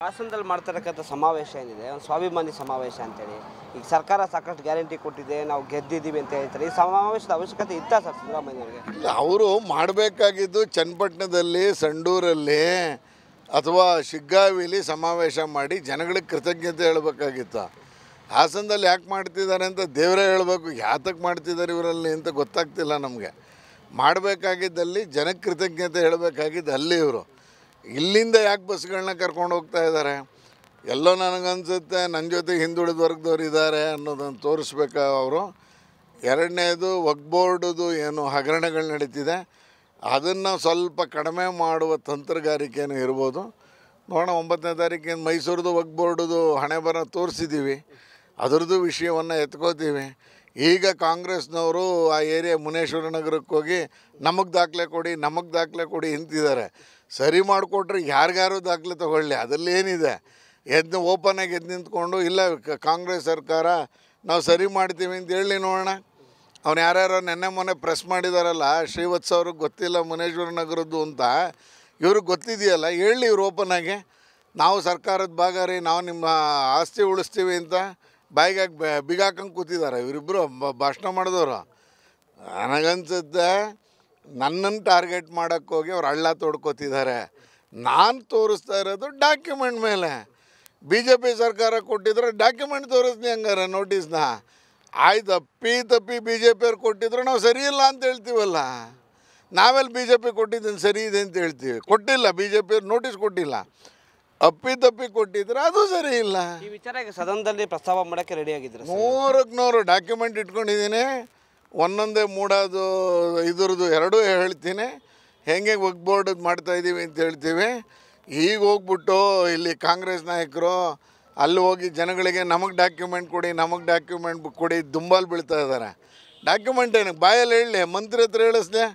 ಹಾಸನದಲ್ಲಿ ಮಾಡ್ತಿರತಕ್ಕಂಥ ಸಮಾವೇಶ ಏನಿದೆ ಒಂದು ಸ್ವಾಭಿಮಾನಿ ಸಮಾವೇಶ ಅಂತೇಳಿ ಈಗ ಸರ್ಕಾರ ಸಾಕಷ್ಟು ಗ್ಯಾರಂಟಿ ಕೊಟ್ಟಿದೆ, ನಾವು ಗೆದ್ದಿದ್ದೀವಿ ಅಂತ ಹೇಳ್ತಾರೆ. ಈ ಸಮಾವೇಶದ ಅವಶ್ಯಕತೆ ಇತ್ತಾ ಸರ್ ಸಿದ್ದರಾಮಯ್ಯವ್ರಿಗೆ? ಅವರು ಮಾಡಬೇಕಾಗಿದ್ದು ಚನ್ನಪಟ್ಟಣದಲ್ಲಿ, ಸಂಡೂರಲ್ಲಿ ಅಥವಾ ಶಿಗ್ಗಾವಿಲಿ ಸಮಾವೇಶ ಮಾಡಿ ಜನಗಳಿಗೆ ಕೃತಜ್ಞತೆ ಹೇಳಬೇಕಾಗಿತ್ತು. ಹಾಸನದಲ್ಲಿ ಯಾಕೆ ಮಾಡ್ತಿದ್ದಾರೆ ಅಂತ ದೇವರೇ ಹೇಳಬೇಕು. ಯಾತಕ್ಕೆ ಮಾಡ್ತಿದ್ದಾರೆ ಇವರಲ್ಲಿ ಅಂತ ಗೊತ್ತಾಗ್ತಿಲ್ಲ ನಮಗೆ. ಮಾಡಬೇಕಾಗಿದ್ದಲ್ಲಿ ಜನಕ್ಕೆ ಕೃತಜ್ಞತೆ ಹೇಳಬೇಕಾಗಿದ್ದು ಅಲ್ಲಿ ಇವರು. ಇಲ್ಲಿಂದ ಯಾಕೆ ಬಸ್ಗಳನ್ನ ಕರ್ಕೊಂಡು ಹೋಗ್ತಾ ಇದ್ದಾರೆ? ಎಲ್ಲೋ ನನಗನ್ಸುತ್ತೆ ನನ್ನ ಜೊತೆ ಹಿಂದುಳಿದ ವರ್ಗದವ್ರು ಇದ್ದಾರೆ ಅನ್ನೋದನ್ನು ತೋರಿಸ್ಬೇಕು ಅವರು. ಎರಡನೇದು ವಕ್ಫ್ ಬೋರ್ಡ್ದು ಏನು ಹಗರಣಗಳು ನಡೀತಿದೆ ಅದನ್ನು ಸ್ವಲ್ಪ ಕಡಿಮೆ ಮಾಡುವ ತಂತ್ರಗಾರಿಕೆಯೂ ಇರ್ಬೋದು. ನೋಡೋಣ, 9ನೇ ತಾರೀಕಿನ ಮೈಸೂರದು ವಕ್ಫ್ ಬೋರ್ಡ್ದು ಹಣೆ ಬರ ತೋರಿಸಿದ್ದೀವಿ, ಅದರದ್ದು ವಿಷಯವನ್ನು ಎತ್ಕೋತೀವಿ. ಈಗ ಕಾಂಗ್ರೆಸ್ನವರು ಆ ಏರಿಯಾ ಮುನೇಶ್ವರ ನಗರಕ್ಕೆ ಹೋಗಿ ನಮಗೆ ದಾಖಲೆ ಕೊಡಿ ಅಂತಿದ್ದಾರೆ. ಸರಿ ಮಾಡಿಕೊಟ್ರೆ ಯಾರಿಗಾರು ದಾಖಲೆ ತೊಗೊಳ್ಳಿ, ಅದರಲ್ಲಿ ಏನಿದೆ? ಓಪನಾಗಿ ಎದ್ದು ನಿಂತ್ಕೊಂಡು ಇಲ್ಲ ಕಾಂಗ್ರೆಸ್ ಸರ್ಕಾರ ನಾವು ಸರಿ ಮಾಡ್ತೀವಿ ಅಂತ ಹೇಳಿ ನೋಡೋಣ. ಅವ್ನು ಯಾರ್ಯಾರೋ ಮೊನ್ನೆ ಪ್ರೆಸ್ ಮಾಡಿದಾರಲ್ಲ, ಶ್ರೀವತ್ಸ ಅವ್ರಿಗೆ ಗೊತ್ತಿಲ್ಲ ಮುನೇಶ್ವರ ನಗರದ್ದು ಅಂತ, ಇವ್ರಿಗೆ ಗೊತ್ತಿದೆಯಲ್ಲ, ಹೇಳಿ ಇವ್ರು ಓಪನಾಗಿ ನಾವು ಸರ್ಕಾರದ ಭಾಗ ರೀ, ನಾವು ನಿಮ್ಮ ಆಸ್ತಿ ಉಳಿಸ್ತೀವಿ ಅಂತ ಬಾಯಿಗೆ ಬಿಗಾಕಂಗೆ ಕೂತಿದ್ದಾರೆ ಇವರಿಬ್ಬರು ಭಾಷಣ ಮಾಡಿದವರು. ನನಗನ್ಸುತ್ತೆ ನನ್ನನ್ನು ಟಾರ್ಗೆಟ್ ಮಾಡೋಕ್ಕೆ ಹೋಗಿ ಅವ್ರು ಹಳ್ಳ ತೋಡ್ಕೋತಿದ್ದಾರೆ. ನಾನು ತೋರಿಸ್ತಾ ಇರೋದು ಡಾಕ್ಯುಮೆಂಟ್ ಮೇಲೆ. BJP ಸರ್ಕಾರ ಕೊಟ್ಟಿದ್ರೆ ಡಾಕ್ಯುಮೆಂಟ್ ತೋರಿಸ್ತೀನಿ ಹಂಗಾರೆ ನೋಟಿಸ್ನ. ಆಯ್ತು, ತಪ್ಪಿ BJP ಅವ್ರು ಕೊಟ್ಟಿದ್ರು ನಾವು ಸರಿ ಇಲ್ಲ ಅಂತ ಹೇಳ್ತೀವಲ್ಲ. ನಾವೆಲ್ಲಿ BJP ಕೊಟ್ಟಿದ್ದೀನಿ ಸರಿ ಇದೆ ಅಂತ ಹೇಳ್ತೀವಿ? ಕೊಟ್ಟಿಲ್ಲ, BJP ಅವ್ರು ನೋಟಿಸ್ ಕೊಟ್ಟಿಲ್ಲ. ತಪ್ಪಿ ಕೊಟ್ಟಿದ್ರೆ ಅದು ಸರಿ ಇಲ್ಲ. ಈ ವಿಚಾರ ಸದನದಲ್ಲಿ ಪ್ರಸ್ತಾವ ಮಾಡೋಕ್ಕೆ ರೆಡಿ ಆಗಿದ್ರು. 100ಕ್ಕೆ 100 ಡಾಕ್ಯುಮೆಂಟ್ ಇಟ್ಕೊಂಡಿದ್ದೀನಿ. ಒಂದೊಂದೇ ಮೂಡೋದು ಇದ್ರದ್ದು ಎರಡೂ ಹೇಳ್ತೀನಿ. ಹೆಂಗೆ ವಕ್ಫ್ ಬೋರ್ಡ್ ಮಾಡ್ತಾಯಿದ್ದೀವಿ ಅಂತ ಹೇಳ್ತೀವಿ. ಈಗ ಹೋಗ್ಬಿಟ್ಟು ಇಲ್ಲಿ ಕಾಂಗ್ರೆಸ್ ನಾಯಕರು ಅಲ್ಲಿ ಹೋಗಿ ಜನಗಳಿಗೆ ನಮಗೆ ಡಾಕ್ಯುಮೆಂಟ್ ಕೊಡಿ ದುಂಬಾಲು ಬೀಳ್ತಾ ಇದ್ದಾರೆ. ಡಾಕ್ಯುಮೆಂಟ್ ಏನಕ್ಕೆ ಬಾಯಲ್ಲಿ ಹೇಳಲಿ, ಮಂತ್ರಿ ಹತ್ರ ಹೇಳಿಸ್ದೆ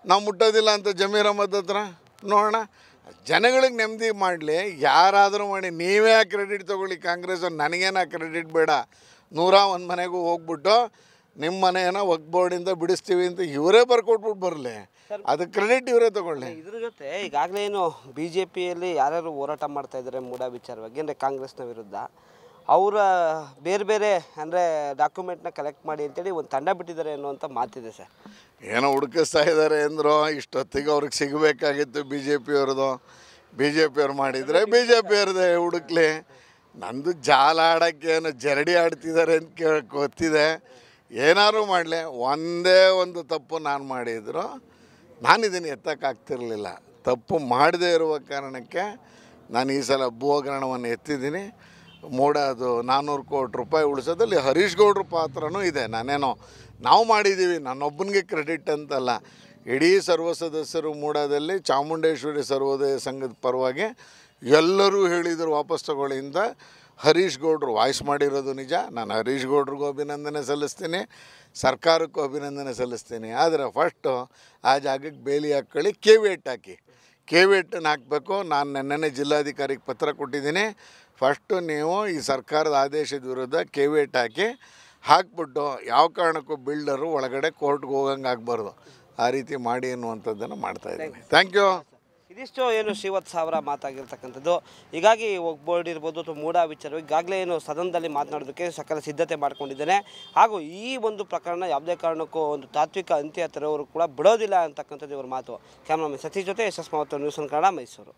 ನಾವು ಮುಟ್ಟೋದಿಲ್ಲ ಅಂತ ಜಮೀರ್ ಅಹಮದ್ ಹತ್ರ. ನೋಡೋಣ, ಜನಗಳಿಗೆ ನೆಮ್ಮದಿ ಮಾಡಲಿ. ಯಾರಾದರೂ ಮಾಡಿ, ನೀವೇ ಕ್ರೆಡಿಟ್ ತೊಗೊಳ್ಳಿ ಕಾಂಗ್ರೆಸ್ ಅವ್ರು, ನನಗೇನು ಕ್ರೆಡಿಟ್ ಬೇಡ. 101 ಮನೆಗೂ ಹೋಗ್ಬಿಟ್ಟು ನಿಮ್ಮ ಮನೆಯನ್ನು ವಕ್ಫ್ ಬೋರ್ಡಿಂದ ಬಿಡಿಸ್ತೀವಿ ಅಂತ ಇವರೇ ಬರ್ಕೊಟ್ಬಿಟ್ಟು ಬರಲಿ, ಅದಕ್ಕೆ ಕ್ರೆಡಿಟ್ ಇವರೇ ತೊಗೊಳ್ಳಿ. ಇದ್ರ ಜೊತೆ ಈಗಾಗಲೇ ಏನು BJPಯಲ್ಲಿ ಯಾರ್ಯಾರು ಹೋರಾಟ ಮಾಡ್ತಾ ಇದ್ದಾರೆ ಮೂಡ ವಿಚಾರವಾಗಿ, ಅಂದರೆ ಕಾಂಗ್ರೆಸ್ನ ವಿರುದ್ಧ, ಅವರ ಬೇರೆ ಅಂದರೆ ಡಾಕ್ಯುಮೆಂಟ್ನ ಕಲೆಕ್ಟ್ ಮಾಡಿ ಅಂತೇಳಿ ಒಂದು ತಂಡ ಬಿಟ್ಟಿದ್ದಾರೆ ಅನ್ನುವಂಥ ಮಾತಿದೆ ಸರ್. ಏನೋ ಹುಡುಕಿಸ್ತಾ ಇದ್ದಾರೆ ಅಂದರು. ಇಷ್ಟೊತ್ತಿಗೆ ಅವ್ರಿಗೆ ಸಿಗಬೇಕಾಗಿತ್ತು BJP ಅವ್ರು ಮಾಡಿದರೆ BJP ಅವ್ರದ್ದೇ ಹುಡುಕ್ಲಿ. ನಂದು ಜಾಲ ಆಡೋಕ್ಕೇನು ಜರಡಿ ಆಡ್ತಿದ್ದಾರೆ ಅಂತ ಗೊತ್ತಿದೆ. ಏನಾದ್ರು ಮಾಡಲಿ, ಒಂದೇ ಒಂದು ತಪ್ಪು ನಾನು ಮಾಡಿದ್ರು ನಾನು ಇದನ್ನು ಎತ್ತಕ್ಕಾಗ್ತಿರಲಿಲ್ಲ. ತಪ್ಪು ಮಾಡದೇ ಇರುವ ಕಾರಣಕ್ಕೆ ನಾನು ಈ ಸಲ ಭೂ ಹಗರಣವನ್ನು ಎತ್ತಿದ್ದೀನಿ. ಮೂಡೋದು 400 ಕೋಟಿ ರೂಪಾಯಿ ಉಳಿಸೋದಲ್ಲಿ ಹರೀಶ್ ಗೌಡ್ರ ಪಾತ್ರನೂ ಇದೆ. ನಾವು ಮಾಡಿದ್ದೀವಿ, ನನ್ನೊಬ್ಬನಿಗೆ ಕ್ರೆಡಿಟ್ ಅಂತಲ್ಲ. ಇಡೀ ಸರ್ವ ಸದಸ್ಯರು ಮೂಡಾದಲ್ಲಿ ಚಾಮುಂಡೇಶ್ವರಿ ಸರ್ವೋದಯ ಸಂಘದ ಪರವಾಗಿ ಎಲ್ಲರೂ ಹೇಳಿದರು ವಾಪಸ್ ತಗೊಳ್ಳಿಂದ. ಹರೀಶ್ ಗೌಡ್ರು ವಾಯ್ಸ್ ಮಾಡಿರೋದು ನಿಜ. ನಾನು ಹರೀಶ್ ಗೌಡ್ರಿಗೂ ಅಭಿನಂದನೆ ಸಲ್ಲಿಸ್ತೀನಿ, ಸರ್ಕಾರಕ್ಕೂ ಅಭಿನಂದನೆ ಸಲ್ಲಿಸ್ತೀನಿ. ಆದರೆ ಫಸ್ಟು ಆ ಜಾಗಕ್ಕೆ ಬೇಲಿ ಹಾಕ್ಕೊಳ್ಳಿ, ಕೆವಿಯಟ್ಟನ್ನು ಹಾಕಬೇಕು. ನಾನು ನೆನ್ನೆ ಜಿಲ್ಲಾಧಿಕಾರಿಗೆ ಪತ್ರ ಕೊಟ್ಟಿದ್ದೀನಿ. ಫಸ್ಟು ನೀವು ಈ ಸರ್ಕಾರದ ಆದೇಶದ ವಿರುದ್ಧ ಕೆವಿಯಟ್ ಹಾಕ್ಬಿಟ್ಟು ಯಾವ ಕಾರಣಕ್ಕೂ ಬಿಲ್ಡರು ಒಳಗಡೆ ಕೋರ್ಟ್ಗೆ ಹೋಗಂಗೆ ಆಗಬಾರ್ದು, ಆ ರೀತಿ ಮಾಡಿ ಅನ್ನುವಂಥದ್ದನ್ನು ಮಾಡ್ತಾಯಿದ್ದೀನಿ. Thank you. ಇದಿಷ್ಟು ಏನು ಶ್ರೀವತ್ಸ ಅವರ ಮಾತಾಗಿರ್ತಕ್ಕಂಥದ್ದು. ಹೀಗಾಗಿ ವಕ್ಫ್ ಬೋರ್ಡ್ ಇರ್ಬೋದು ಅಥವಾ ಮೂಡ ವಿಚಾರ ಈಗಾಗಲೇ ಏನು ಸದನದಲ್ಲಿ ಮಾತನಾಡೋದಕ್ಕೆ ಸಕಲ ಸಿದ್ಧತೆ ಮಾಡ್ಕೊಂಡಿದ್ದೇನೆ. ಹಾಗೂ ಈ ಒಂದು ಪ್ರಕರಣ ಯಾವುದೇ ಕಾರಣಕ್ಕೂ ಒಂದು ತಾತ್ವಿಕ ಅಂತ್ಯ ತರೋರು ಕೂಡ ಬಿಡೋದಿಲ್ಲ ಅಂತಕ್ಕಂಥದ್ದು ಇವ್ರ ಮಾತು. ಕ್ಯಾಮ್ರಾಮನ್ ಸತೀಶ್ ಜೊತೆ ಯಶಸ್ ಮಾವತ್ತು, ನ್ಯೂಸ್ ಒನ್ ಕನ್ನಡ, ಮೈಸೂರು.